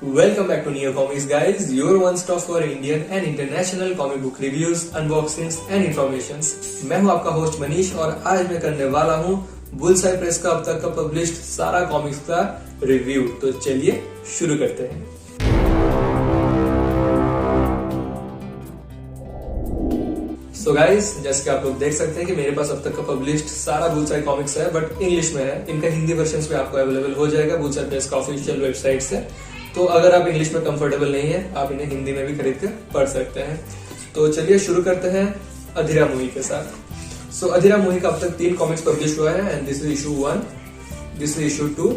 Welcome back to Neo Comics guys, your one stop for Indian and international comic book reviews, unboxings and informations। मैं हूं आपका host Manish और आज मैं करने वाला हूं बुलसाई प्रेस का अब तक का पब्लिश्ड सारा कॉमिक्स का रिव्यू। तो चलिए शुरू करते हैं। सो गाइस, जैसे कि आप लोग देख सकते हैं कि मेरे पास अब तक का पब्लिश्ड सारा बुलसाई कॉमिक्स है, बट इंग्लिश में है। इनका हिंदी वर्जन पे आपको अवेलेबल हो जाएगा बुलसाई प्रेस का ऑफिशियल वेबसाइट से। तो अगर आप इंग्लिश में कंफर्टेबल नहीं है, आप इन्हें हिंदी में भी खरीद कर पढ़ सकते हैं। तो चलिए शुरू करते हैं अधीरा मूवी के साथ। सो अधीरा मूवी का अब तक 3 कॉमिक्स पब्लिश हुआ है and this is issue 1, this is issue 2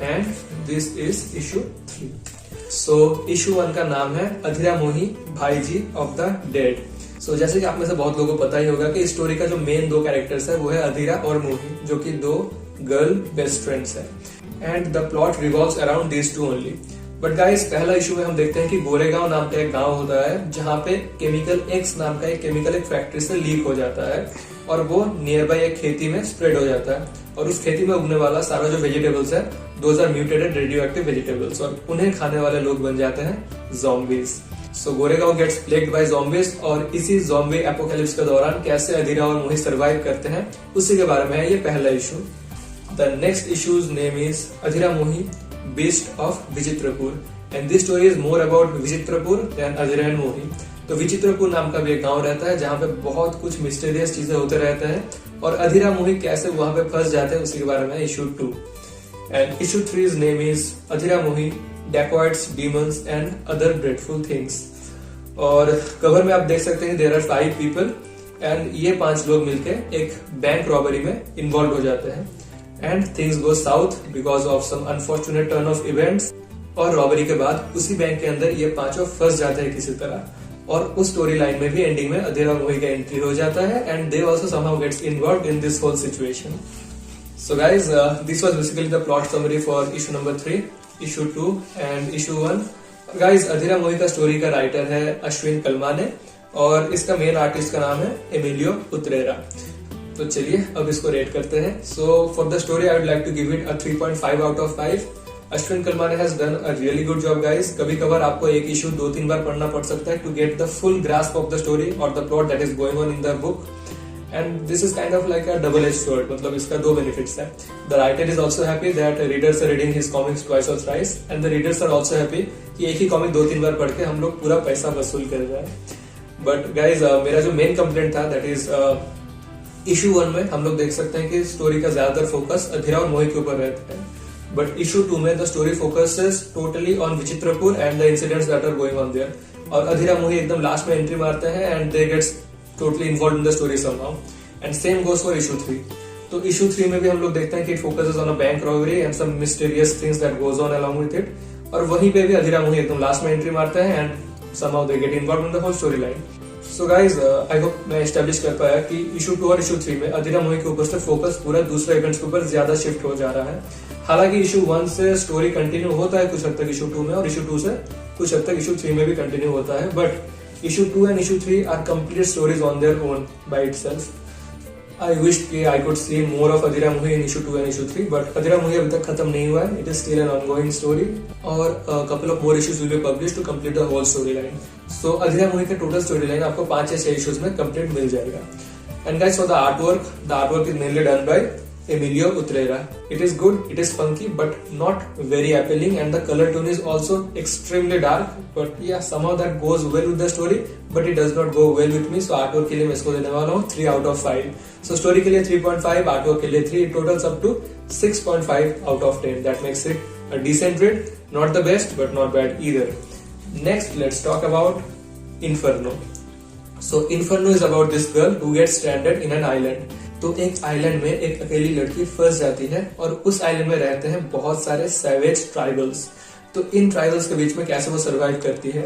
and this is issue 3। So issue 1 का नाम है अधीरा मोही भाईजी ऑफ द डेड। सो जैसे कि आप में से बहुत लोगों को पता ही होगा कि इस स्टोरी का जो मेन 2 कैरेक्टर्स है वो है अधीरा और मोही, जो कि 2 गर्ल बेस्ट फ्रेंड्स है and the plot revolves around these 2 only. But guys, पहला इशू में हम देखते हैं कि गोरेगांव नाम का एक गांव होता है जहां पे केमिकल एक्स नाम का एक केमिकल एक फैक्ट्री से लीक हो जाता है और वो नियर बाय एक खेती में स्प्रेड हो जाता है और उस खेती में उगने वाला सारा जो वेजिटेबल्स है those are mutated radioactive vegetables और उन्हें खाने वाले लोग बन जाते हैं zombies. So Goregaon gets plagued by zombies और इसी ज़ॉम्बी एपोकैलिप्स के दौरान कैसे अधीरा और मोही सर्वाइव करते हैं उसी के बारे में है ये पहला issue. The next issue's name is Adhira Mohi beast of Vichitrapur and this story is more about Vichitrapur than Adhira and Mohi. तो विचित्रपुर नाम का भी एक गांव रहता है जहां पे बहुत कुछ मिस्टीरियस चीजें होते रहते हैं और अधीरा मोही कैसे वहां पे फंस जाते हैं उसी के बारे में issue 2। And issue 3 name is Adhira Mohi dacoits demons and other dreadful things. और कवर में आप देख सकते हैं देयर आर 5 पीपल एंड ये 5 लोग मिलकर एक बैंक रॉबरी में इन्वॉल्व हो जाते हैं and things go south because of some unfortunate turn of events. और रॉबरी के बाद उसी बैंक के अंदर ये 5 फंस जाते हैं किसी तरह और उस स्टोरी लाइन में भी एंडिंग में अधीरा मोही का एंट्री हो जाता है and they also somehow gets involved in this whole situation. So guys, this was basically the plot summary for issue number 3, issue 2 and issue 1। Guys, Adhira Mohi का स्टोरी का राइटर है अश्विन कलमाने और इसका मेन आर्टिस्ट का नाम है एमिलियो उतरेरा। तो चलिए अब इसको रेट करते हैं। So for the story I would like to give it a 3.5 out of 5। Ashwin Kalmane has done a really good job guys. कभी कभार आपको एक इशू 2-3 बार पढ़ना पड़ सकता है to get the full grasp of the story और the plot that is going on in the book and this is kind of like a double edge sword. मतलब इसका 2 बेनिफिट्स है। The writer is also happy that readers are reading his comics twice और thrice and the readers are also happy कि एक ही comic 2-3 बार पढ़ के हम लोग पूरा पैसा वसूल कर रहे हैं। बट गाइज, मेरा जो मेन कंप्लेंट था दैट इज इशू 1 में हम लोग देख सकते हैं कि स्टोरी का ज्यादातर फोकस अधीरा और मोही के ऊपर रहता है, बट इशू 2 में the story focuses totally on Vichitrapur and the incidents that are going on there. और अधीरा मोही एकदम लास्ट में एंट्री मारते हैं and they gets totally involved in the story somehow and same goes for issue 3। तो issue 3 में भी हम लोग देखते हैं कि it focuses on a bank robbery and some mysterious things that goes on along with it और वहीं पे भी अधीरा मोही एकदम लास्ट में एंट्री मारते हैं and somehow they get involved in the whole story line. So guys, I hope मैं establish कर पाया कि इशू 2 और इशू 3 में अधीरा मोही के ऊपर से फोकस पूरा दूसरे इवेंट्स के ऊपर ज्यादा शिफ्ट हो जा रहा है। हालांकि इशू 1 से स्टोरी कंटिन्यू होता है कुछ हद तक इशू 2 में और इशू 2 से कुछ हद तक इशू 3 में भी कंटिन्यू होता है, but issue 2 and issue 3 are complete stories on their own by itself. I wished कि I could see more of Adhira Mohi in issue 2 and issue 3, but अधीरा मोही अभी तक खत्म नहीं हुआ है। It is still an ongoing story और a couple of more issues will be published to complete the whole storyline. So अधीरा मोही का total storyline आपको 5 या 6 issues में complete मिल जाएगा। And guys, for the artwork is mainly done by Emilio Utrera. It is good, it is funky, but not very appealing, and the color tone is also extremely dark. But yeah, somehow that goes well with the story, but it does not go well with me. So artwork के लिए मैं इसको देने वाला हूँ 3 out of 5. So story के लिए 3.5, artwork के लिए 3, it totals up to 6.5 out of 10. That makes it a decent read, not the best, but not bad either. Next, let's talk about Inferno. So Inferno is about this girl who gets stranded in an island. तो एक island में एक अकेली लड़की फंस जाती है और उस आइलैंड में रहते हैं बहुत सारे सैवेज ट्राइबल्स। तो इन ट्राइबल्स के बीच में कैसे वो सरवाइव करती है,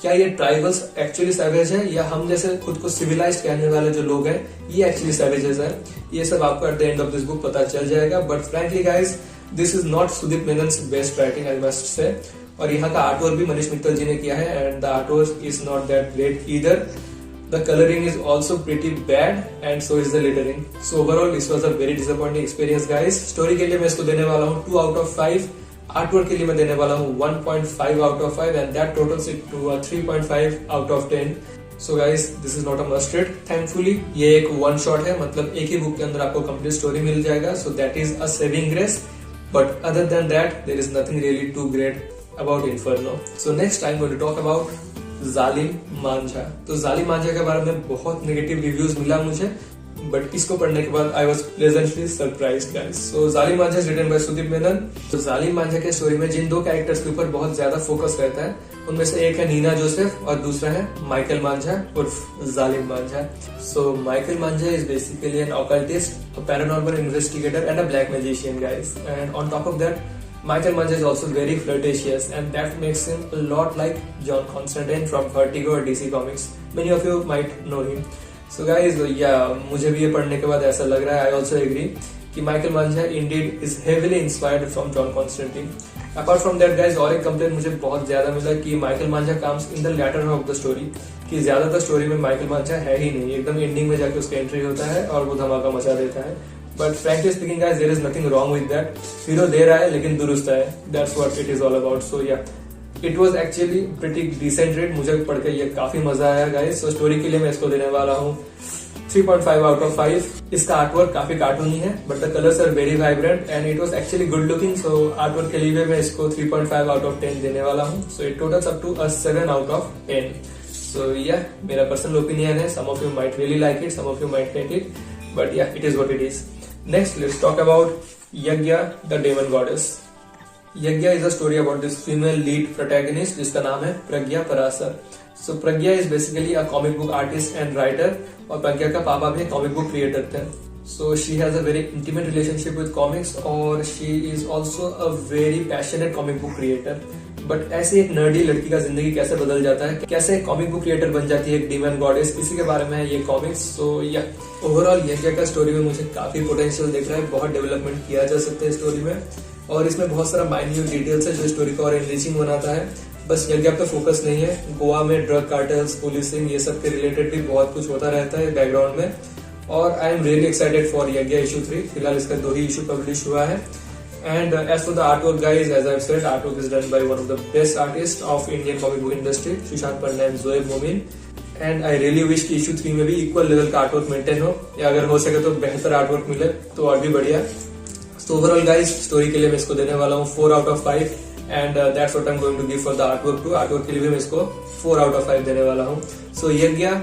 क्या ये ट्राइबल्स एक्चुअली सैवेज है या हम जैसे खुद को सिविलाइज्ड कहने वाले जो लोग हैं ये एक्चुअली सैवेजेस है, ये सब आपको at the end of this book पता चल जाएगा। But frankly guys, this is not Sudeep Menon's best writing I must say. और यहाँ का आर्टवर्क भी मनीष मित्तल जी ने किया है and the artwork is not that great either. The coloring is also pretty bad and so is the lettering. So overall this was a very disappointing experience guys. Story के लिए मैं इसको देने वाला हूँ 2 out of 5. आर्टवर्क के लिए मैं देने वाला हूँ 1.5 out of 5 and that totals it to 3.5 out of 10. So guys this is not a must read. Thankfully ये एक वन शॉट है, मतलब एक ही बुक के अंदर आपको कंप्लीट स्टोरी मिल जाएगा. So that is a saving grace, but other than that there is nothing really to great about inferno. So next I am going to talk about Zalim Manjha. तो जालिम मांझा के बारे में बहुत नेगेटिव रिव्यूज मिला मुझे, बट इसको पढ़ने के बाद I was pleasantly surprised guys. So Zalim Manjha is written by Sudeep Menon. तो जालिम मांझा के स्टोरी में जिन दो कैरेक्टर्स के ऊपर बहुत ज्यादा फोकस रहता है, उनमें से एक है नीना जोसेफ और दूसरा है माइकल मांझा उर्फ Zalim Manjha. So Michael Manjha is basically an occultist, a paranormal investigator and a black magician guys. And on top of that Michael Mancha is also very flirtatious and that makes him a lot like John Constantine from Vertigo or DC Comics. Many of you might know him. So guys, yeah, मुझे भी ये पढ़ने के बाद ऐसा लग रहा है, I also agree कि Michael Mancha indeed is heavily inspired from John Constantine. Apart from that guys, और एक कंप्लेंट मुझे बहुत ज्यादा मिला कि Michael Mancha comes in the latter half of the story, कि ज्यादातर स्टोरी में Michael Mancha है ही नहीं, एकदम एंडिंग में जाके उसका एंट्री होता है और वो धमाका मचा देता है. But frankly speaking guys, there is nothing wrong with that. Hero दे रहा है लेकिन दुरुस्त है. That's what it is all about. So yeah, it was actually pretty decent read. मुझे पढ़ के ये काफी मजा आया guys. So स्टोरी के लिए मैं इसको देने वाला हूँ 3.5 out of 5. इसका आर्टवर्क काफी कार्टूनी है, but the colors are very vibrant and it was actually good looking. So artwork के लिए मैं इसको 3.5 out of 10 देने वाला हूँ. So it totals up to a 7 out of 10. So yeah, मेरा personal opinion है. Some of you might really like it, some of you might hate it, but yeah, it is what it is. Next, let's talk about Yagya, the demon goddess. Yagya is a story about this female lead protagonist जिसका नाम है प्रज्ञा Parashar. So Pragya is basically a comic book artist and writer और प्रज्ञा का पापा भी comic book creator थे. So she has a very intimate relationship with comics और she is also a very passionate comic book creator. But ऐसे एक nerdy लड़की का जिंदगी कैसे बदल जाता है, कैसे कॉमिक बुक क्रिएटर बन जाती है एक डीमन गॉडेस, इसी के बारे में है ये कॉमिक्स. सो या ओवरऑल यज्ञा का स्टोरी में मुझे काफी पोटेंशियल दिख रहा है, बहुत डेवलपमेंट किया जा सकता है स्टोरी में और इसमें बहुत सारा माइन्यूट डिटेल्स है जो स्टोरी को और एनरिचिंग बनाता है. बस यज्ञा पे फोकस नहीं है. गोवा में ड्रग कार्टेल्स, पुलिसिंग, ये सब के रिलेटेड भी बहुत कुछ होता रहता है बैकग्राउंड में और I am really excited for Yagya issue 3. फिलहाल इसका 2 ही इशू पब्लिश हुआ है. And as for the artwork guys, as I've said, artwork is done by one of the best artists of Indian comic book industry, Sushant Panda and Zoeb Momin. And I really wish कि issue 3 में भी equal level का artwork maintain हो, या अगर हो सके तो बेहतर artwork मिले तो और भी बढ़िया. So overall guys, story के लिए मैं इसको देने वाला हूँ 4 out of 5 and that's what I'm going to give for the artwork too. Artwork के लिए भी मैं इसको 4 out of 5 देने वाला हूँ. So Yagya,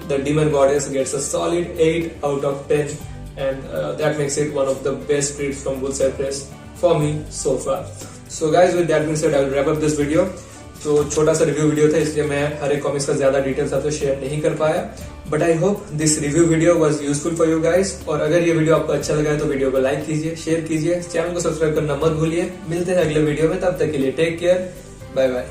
the demon goddess, gets a solid 8 out of 10 and that makes it one of the best reads from Bullseye Press for me so far. So guys, with that being said, I will wrap up this video. तो छोटा सा review video था, इसलिए मैं हर एक comics का ज्यादा details आपसे शेयर नहीं कर पाया, but I hope this review video was useful for you guys. और अगर ये वीडियो आपको अच्छा लगा है तो वीडियो को लाइक कीजिए, शेयर कीजिए, चैनल को सब्सक्राइब करना मत भूलिए. मिलते हैं अगले वीडियो में, तब तक के लिए टेक केयर, बाय बाय.